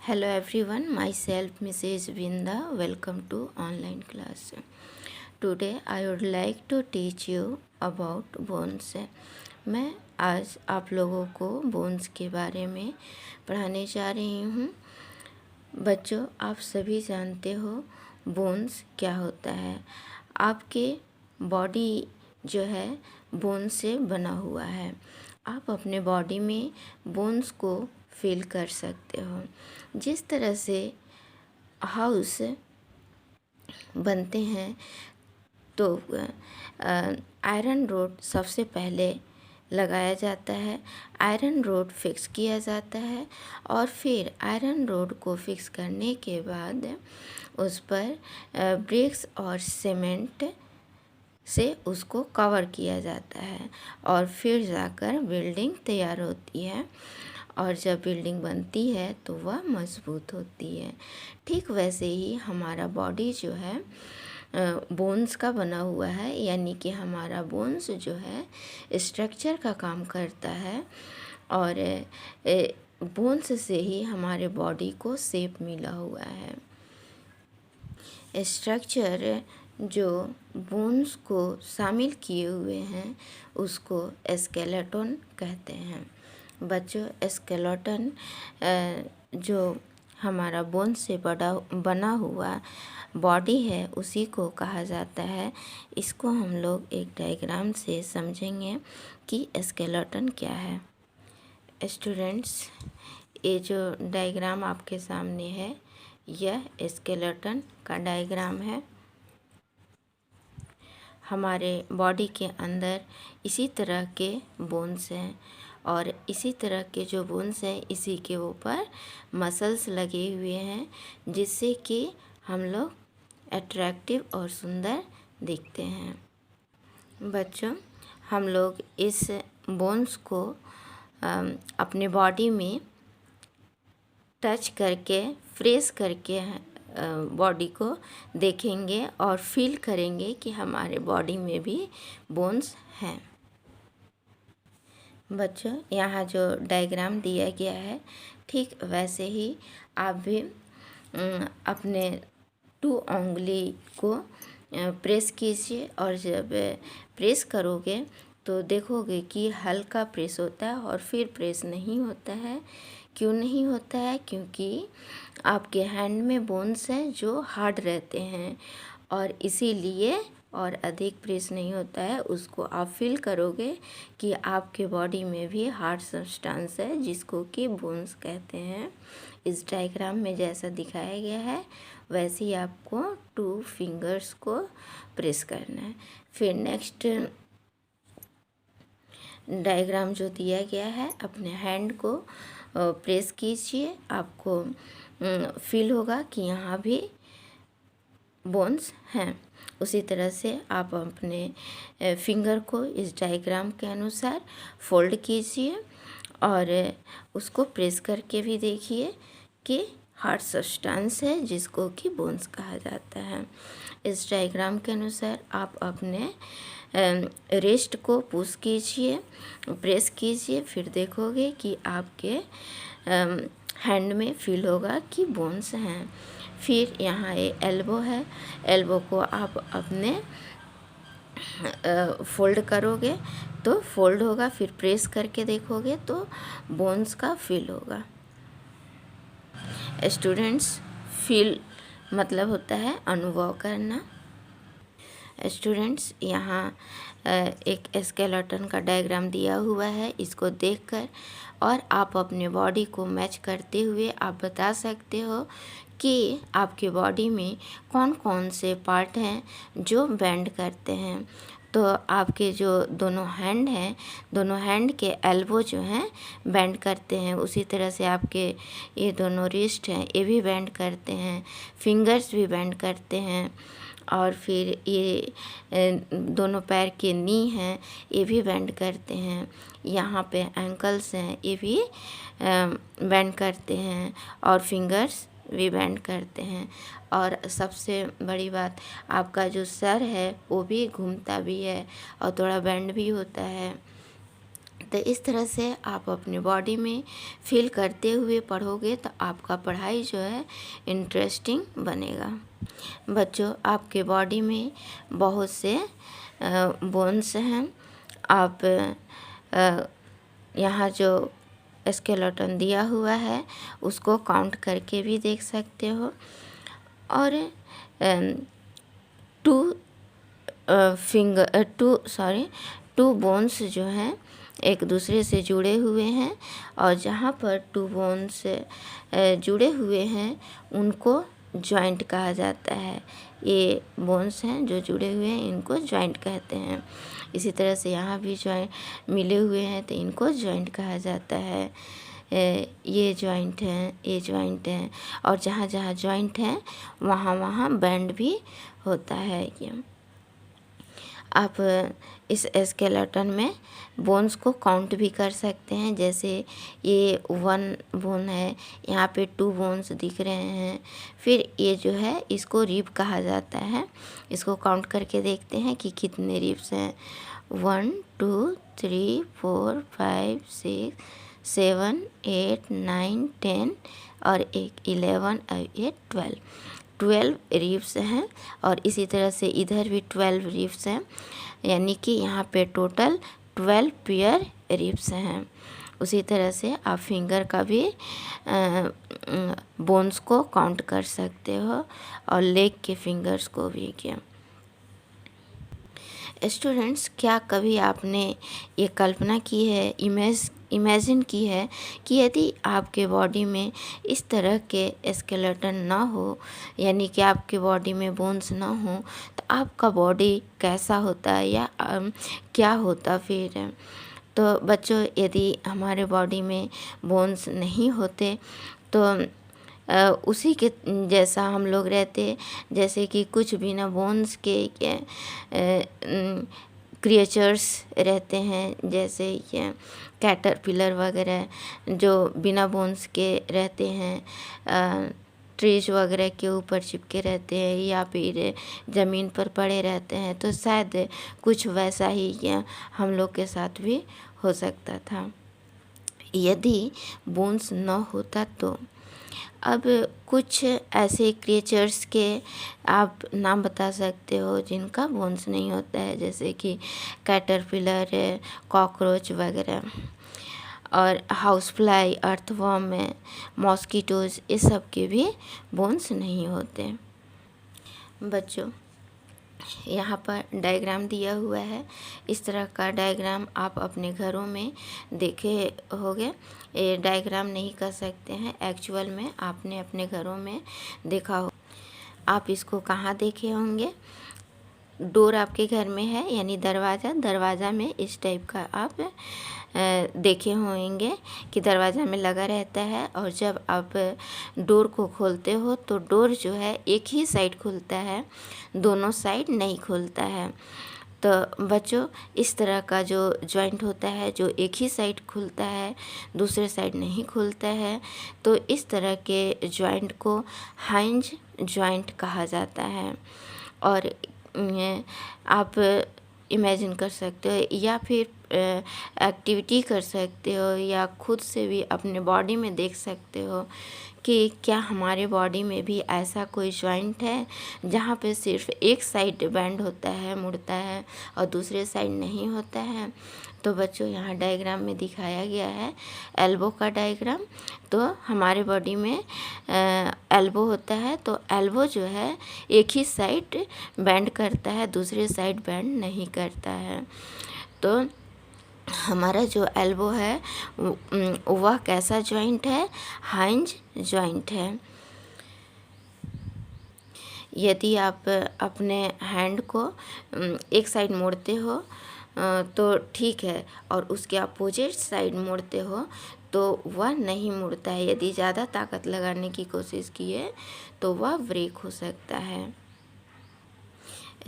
Hello everyone, myself Mrs. Vinda. Welcome to online class. Today I would like to teach you about bones. मैं आज आप लोगों को bones के बारे में पढ़ाने जा रही हूँ। बच्चों, आप सभी जानते हो बोन्स क्या होता है। आपके बॉडी जो है बोन से बना हुआ है। आप अपने बॉडी में बोन्स को फील कर सकते हो। जिस तरह से हाउस बनते हैं तो आयरन रोड सबसे पहले लगाया जाता है। आयरन रोड फिक्स किया जाता है और फिर आयरन रोड को फिक्स करने के बाद उस पर ब्रिक्स और सीमेंट से उसको कवर किया जाता है और फिर जाकर बिल्डिंग तैयार होती है। और जब बिल्डिंग बनती है तो वह मजबूत होती है। ठीक वैसे ही हमारा बॉडी जो है बोन्स का बना हुआ है, यानी कि हमारा बोन्स जो है स्ट्रक्चर का काम करता है और बोन्स से ही हमारे बॉडी को शेप मिला हुआ है। स्ट्रक्चर जो बोन्स को शामिल किए हुए हैं उसको स्केलेटन कहते हैं। बच्चों, स्केलेटन जो हमारा बोन से बना हुआ बॉडी है उसी को कहा जाता है। इसको हम लोग एक डायग्राम से समझेंगे कि स्केलेटन क्या है। स्टूडेंट्स, ये जो डायग्राम आपके सामने है यह स्केलेटन का डायग्राम है। हमारे बॉडी के अंदर इसी तरह के बोन्स हैं और इसी तरह के जो बोन्स हैं इसी के ऊपर मसल्स लगे हुए हैं जिससे कि हम लोग अट्रैक्टिव और सुंदर दिखते हैं। बच्चों, हम लोग इस बोन्स को अपने बॉडी में टच करके प्रेस करके बॉडी को देखेंगे और फील करेंगे कि हमारे बॉडी में भी बोन्स हैं। बच्चों, यहाँ जो डायग्राम दिया गया है ठीक वैसे ही आप भी अपने 2 उंगली को प्रेस कीजिए और जब प्रेस करोगे तो देखोगे कि हल्का प्रेस होता है और फिर प्रेस नहीं होता है। क्यों नहीं होता है? क्योंकि आपके हैंड में बोन्स हैं जो हार्ड रहते हैं और इसीलिए और अधिक प्रेस नहीं होता है। उसको आप फील करोगे कि आपके बॉडी में भी हार्ड सब्सटेंस है जिसको कि बोन्स कहते हैं। इस डायग्राम में जैसा दिखाया गया है वैसे ही आपको 2 फिंगर्स को प्रेस करना है। फिर नेक्स्ट डायग्राम जो दिया गया है अपने हैंड को प्रेस कीजिए। आपको फील होगा कि यहाँ भी बोन्स हैं। उसी तरह से आप अपने फिंगर को इस डायग्राम के अनुसार फोल्ड कीजिए और उसको प्रेस करके भी देखिए कि हार्ड सब्सटेंस है जिसको कि बोन्स कहा जाता है। इस डायग्राम के अनुसार आप अपने रिस्ट को पुश कीजिए, प्रेस कीजिए, फिर देखोगे कि आपके हैंड में फील होगा कि बोन्स हैं। फिर यहाँ ये एल्बो है, एल्बो को आप अपने फोल्ड करोगे तो फोल्ड होगा, फिर प्रेस करके देखोगे तो बोन्स का फील होगा। स्टूडेंट्स, फील मतलब होता है अनुभव करना। स्टूडेंट्स, यहाँ एक स्केलेटन का डायग्राम दिया हुआ है। इसको देखकर और आप अपने बॉडी को मैच करते हुए आप बता सकते हो कि आपके बॉडी में कौन कौन से पार्ट हैं जो बेंड करते हैं। तो आपके जो दोनों हैंड हैं, दोनों हैंड के एल्बो जो हैं बेंड करते हैं। उसी तरह से आपके ये दोनों रिस्ट हैं ये भी बेंड करते हैं, फिंगर्स भी बेंड करते हैं और फिर ये दोनों पैर के नी हैं ये भी बेंड करते हैं। यहाँ पे एंकल्स हैं ये भी बेंड करते हैं और फिंगर्स भी बेंड करते हैं। और सबसे बड़ी बात, आपका जो सर है वो भी घूमता भी है और थोड़ा बेंड भी होता है। तो इस तरह से आप अपने बॉडी में फील करते हुए पढ़ोगे तो आपका पढ़ाई जो है इंटरेस्टिंग बनेगा। बच्चों, आपके बॉडी में बहुत से बोन्स हैं। आप यहाँ जो स्केलेटन दिया हुआ है उसको काउंट करके भी देख सकते हो। और टू बोन्स जो हैं एक दूसरे से जुड़े हुए हैं, और जहाँ पर टू बोन्स जुड़े हुए हैं उनको जॉइंट कहा जाता है। ये बोन्स हैं जो जुड़े हुए हैं, इनको जॉइंट कहते हैं। इसी तरह से यहाँ भी जॉइंट मिले हुए हैं तो इनको जॉइंट कहा जाता है। ये जॉइंट हैं, ये जॉइंट हैं, और जहाँ जहाँ जॉइंट हैं वहाँ वहाँ बैंड भी होता है। ये आप इस स्केलेटन में बोन्स को काउंट भी कर सकते हैं। जैसे ये 1 बोन है, यहाँ पे 2 बोन्स दिख रहे हैं। फिर ये जो है इसको रिब कहा जाता है। इसको काउंट करके देखते हैं कि कितने रिब्स हैं। 1 2 3 4 5 6 7 8 9 10 और एक 11 और एक 12 रिब्स हैं। और इसी तरह से इधर भी 12 रिब्स हैं, यानी कि यहाँ पे टोटल 12 पेयर रिब्स हैं। उसी तरह से आप फिंगर का भी बोन्स को काउंट कर सकते हो, और लेग के फिंगर्स को भी। क्या स्टूडेंट्स, क्या कभी आपने ये कल्पना की है, इमेजिन की है कि यदि आपके बॉडी में इस तरह के स्केलेटन ना हो, यानी कि आपके बॉडी में बोन्स ना हो, तो आपका बॉडी कैसा होता है या क्या होता फिर। तो बच्चों, यदि हमारे बॉडी में बोन्स नहीं होते तो उसी के जैसा हम लोग रहते, जैसे कि कुछ बिना बोन्स के क्रिएचर्स रहते हैं, जैसे ये कैटरपिलर वगैरह जो बिना बोन्स के रहते हैं, ट्रीज वगैरह के ऊपर चिपके रहते हैं या फिर ज़मीन पर पड़े रहते हैं। तो शायद कुछ वैसा ही हम लोग के साथ भी हो सकता था यदि बोन्स न होता तो। अब कुछ ऐसे क्रिएचर्स के आप नाम बता सकते हो जिनका बोन्स नहीं होता है, जैसे कि कैटरपिलर, कॉकरोच वगैरह, और हाउस फ्लाई, अर्थवर्म, मॉस्किटोज, ये सब के भी बोन्स नहीं होते। बच्चों, यहाँ पर डायग्राम दिया हुआ है। इस तरह का डायग्राम आप अपने घरों में देखे होंगे। ये डायग्राम नहीं कर सकते हैं, एक्चुअल में आपने अपने घरों में देखा हो। आप इसको कहाँ देखे होंगे? डोर आपके घर में है, यानी दरवाज़ा में इस टाइप का आप देखे होंगे कि दरवाज़ा में लगा रहता है, और जब आप डोर को खोलते हो तो डोर जो है एक ही साइड खुलता है, दोनों साइड नहीं खुलता है। तो बच्चों, इस तरह का जो जॉइंट होता है जो एक ही साइड खुलता है, दूसरे साइड नहीं खुलता है, तो इस तरह के जॉइंट को हाइंज जॉइंट कहा जाता है। और आप इमेजिन कर सकते हो या फिर एक्टिविटी कर सकते हो, या खुद से भी अपने बॉडी में देख सकते हो कि क्या हमारे बॉडी में भी ऐसा कोई जॉइंट है जहाँ पे सिर्फ एक साइड बेंड होता है, मुड़ता है, और दूसरे साइड नहीं होता है। तो बच्चों, यहाँ डायग्राम में दिखाया गया है एल्बो का डायग्राम। तो हमारे बॉडी में एल्बो होता है, तो एल्बो जो है एक ही साइड बेंड करता है, दूसरे साइड बेंड नहीं करता है। तो हमारा जो एल्बो है वह कैसा जॉइंट है? हाइंज जॉइंट है। यदि आप अपने हैंड को एक साइड मोड़ते हो तो ठीक है, और उसके अपोजिट साइड मोड़ते हो तो वह नहीं मुड़ता है। यदि ज़्यादा ताकत लगाने की कोशिश किए तो वह ब्रेक हो सकता है।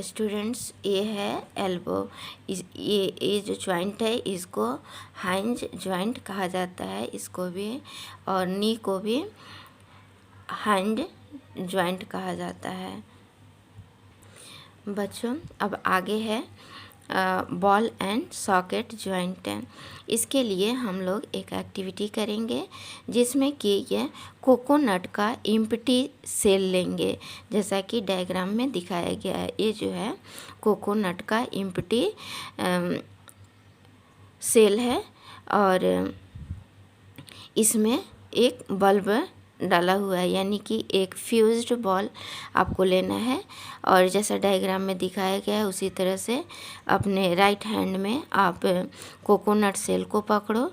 स्टूडेंट्स, ये है एल्बो। ये जो जॉइंट है इसको हाइंज जॉइंट कहा जाता है, इसको भी, और नी को भी हाइंड जॉइंट कहा जाता है। बच्चों, अब आगे है बॉल एंड सॉकेट जॉइंट है। इसके लिए हम लोग एक एक्टिविटी करेंगे जिसमें कि ये कोकोनट का एम्प्टी सेल लेंगे, जैसा कि डायग्राम में दिखाया गया है। ये जो है कोकोनट का एम्प्टी सेल है और इसमें एक बल्ब डाला हुआ है, यानी कि एक फ्यूज्ड बॉल आपको लेना है। और जैसा डायग्राम में दिखाया गया है उसी तरह से अपने राइट हैंड में आप कोकोनट सेल को पकड़ो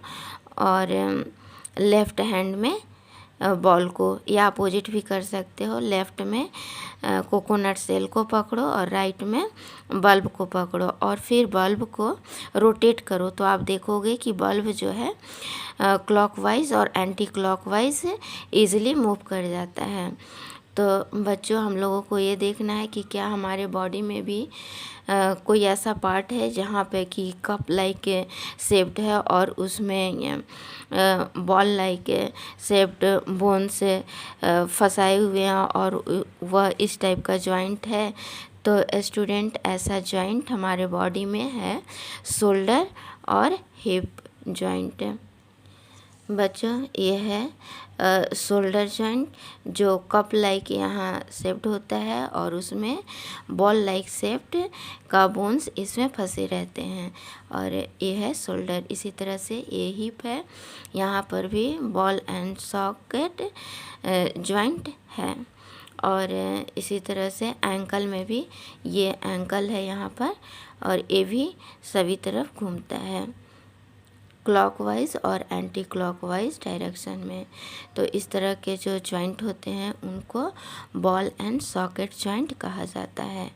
और लेफ़्ट हैंड में बॉल को, या अपोजिट भी कर सकते हो। लेफ़्ट में कोकोनट सेल को पकड़ो और राइट में बल्ब को पकड़ो और फिर बल्ब को रोटेट करो, तो आप देखोगे कि बल्ब जो है क्लॉकवाइज और एंटी क्लॉकवाइज ईज़िली मूव कर जाता है। तो बच्चों, हम लोगों को ये देखना है कि क्या हमारे बॉडी में भी कोई ऐसा पार्ट है जहाँ पे कि कप लाइक शेप्ड है और उसमें बॉल लाइक शेप्ड बोन्स फंसाए हुए हैं और वह इस टाइप का जॉइंट है। तो स्टूडेंट, ऐसा जॉइंट हमारे बॉडी में है शोल्डर और हिप जॉइंट। बच्चों, ये है शोल्डर जॉइंट जो कप लाइक यहाँ शेप्ड होता है और उसमें बॉल लाइक शेप्ड का बोन्स इसमें फंसे रहते हैं, और ये है शोल्डर। इसी तरह से ये हिप है, यहाँ पर भी बॉल एंड सॉकेट जॉइंट है। और इसी तरह से एंकल में भी, ये एंकल है यहाँ पर, और ये भी सभी तरफ घूमता है क्लॉकवाइज और एंटी क्लॉकवाइज डायरेक्शन में। तो इस तरह के जो जॉइंट होते हैं उनको बॉल एंड सॉकेट जॉइंट कहा जाता है।